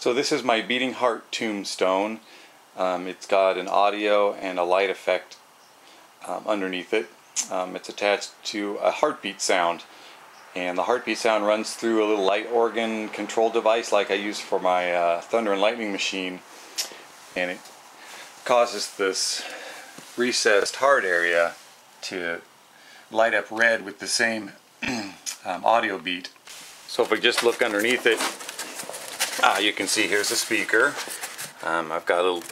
So this is my beating heart tombstone. It's got an audio and a light effect underneath it. It's attached to a heartbeat sound, and the heartbeat sound runs through a little light organ control device like I use for my thunder and lightning machine, and it causes this recessed heart area to light up red with the same audio beat. So if we just look underneath it, you can see here's a speaker. I've got a little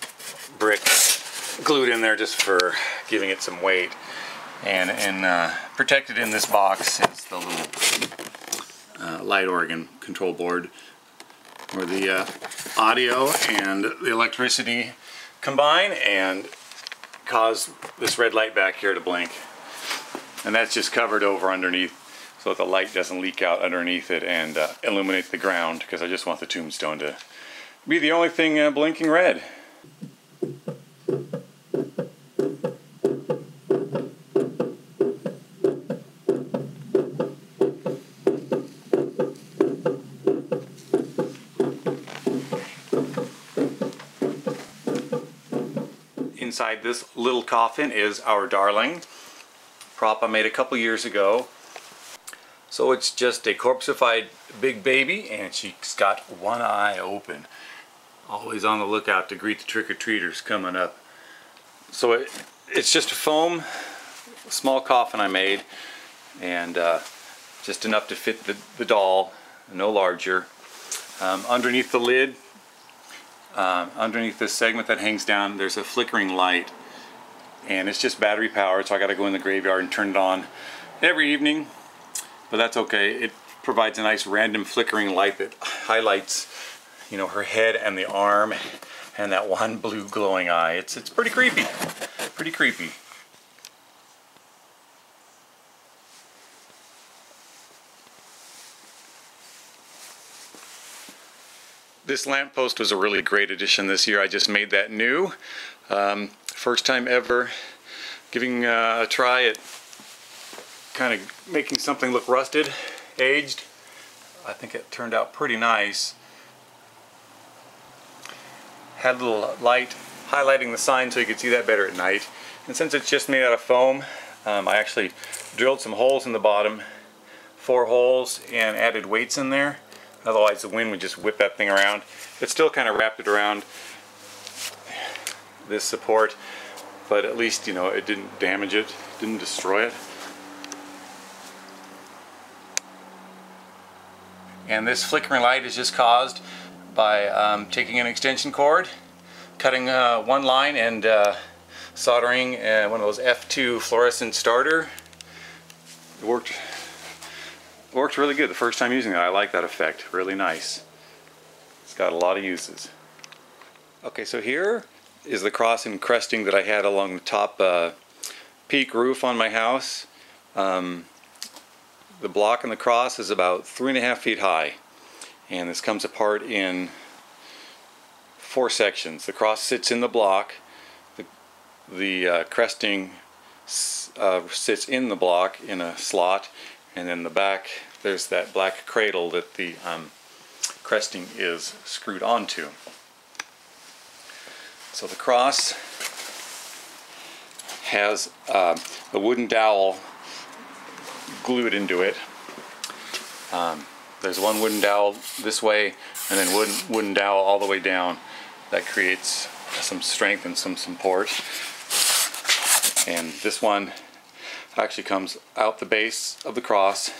brick glued in there just for giving it some weight, and protected in this box is the little light organ control board where the audio and the electricity combine and cause this red light back here to blink, and that's just covered over underneath so that the light doesn't leak out underneath it and illuminate the ground, because I just want the tombstone to be the only thing blinking red. Inside this little coffin is our darling prop I made a couple years ago. So it's just a corpseified big baby, and she's got one eye open, always on the lookout to greet the trick-or-treaters coming up. So it's just a foam small coffin I made, and just enough to fit the doll, no larger. Underneath the lid, underneath this segment that hangs down, there's a flickering light, and it's just battery powered, so I got to go in the graveyard and turn it on every evening. But that's okay. It provides a nice random flickering light that highlights, you know, her head and the arm and that one blue glowing eye. It's pretty creepy. Pretty creepy. This lamppost was a really great addition this year. I just made that new. First time ever giving a try at kind of making something look rusted, aged. I think it turned out pretty nice. Had a little light highlighting the sign so you could see that better at night. And since it's just made out of foam, I actually drilled some holes in the bottom, 4 holes, and added weights in there. Otherwise the wind would just whip that thing around. It still kind of wrapped it around this support, but at least, you know, it didn't damage it, didn't destroy it. And this flickering light is just caused by taking an extension cord, cutting one line, and soldering one of those F2 fluorescent starter. It worked really good the first time using it. I like that effect, really nice. It's got a lot of uses. Okay, so here is the cross and cresting that I had along the top peak roof on my house. The block and the cross is about 3.5 feet high, and this comes apart in 4 sections. The cross sits in the block, the cresting sits in the block in a slot, and in the back there's that black cradle that the cresting is screwed onto. So the cross has a wooden dowel glued into it. There's one wooden dowel this way, and then wooden dowel all the way down. That creates some strength and some support. And this one actually comes out the base of the cross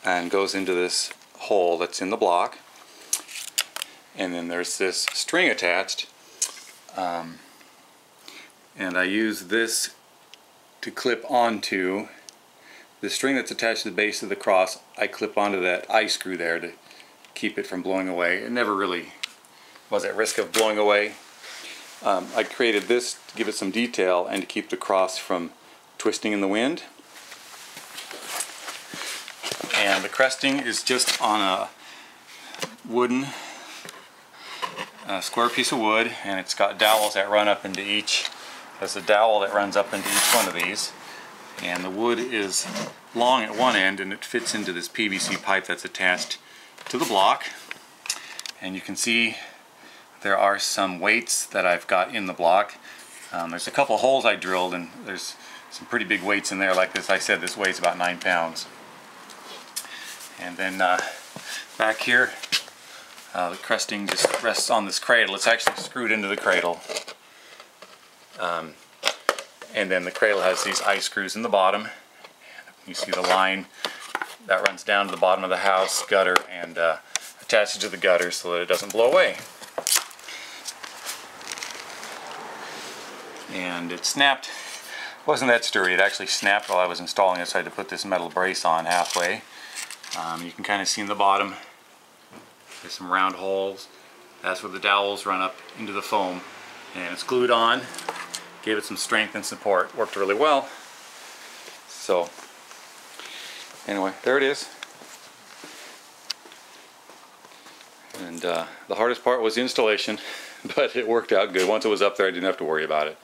and goes into this hole that's in the block. And then there's this string attached, and I use this to clip onto the string that's attached to the base of the cross. I clip onto that eye screw there to keep it from blowing away. It never really was at risk of blowing away. I created this to give it some detail and to keep the cross from twisting in the wind. And the cresting is just on a wooden square piece of wood, and it's got dowels that run up into each. There's a dowel that runs up into each one of these. And the wood is long at one end, and it fits into this PVC pipe that's attached to the block. And you can see there are some weights that I've got in the block. There's a couple holes I drilled, and there's some pretty big weights in there. Like this, I said, this weighs about 9 pounds. And then back here, the cresting just rests on this cradle. It's actually screwed into the cradle. And then the cradle has these eye screws in the bottom. You see the line that runs down to the bottom of the house gutter and attaches to the gutter so that it doesn't blow away. And it snapped. It wasn't that sturdy. It actually snapped while I was installing it, so I had to put this metal brace on halfway. You can kind of see in the bottom there's some round holes. That's where the dowels run up into the foam, and it's glued on. Gave it some strength and support. Worked really well. So anyway, there it is. And the hardest part was the installation, but it worked out good. Once it was up there, I didn't have to worry about it.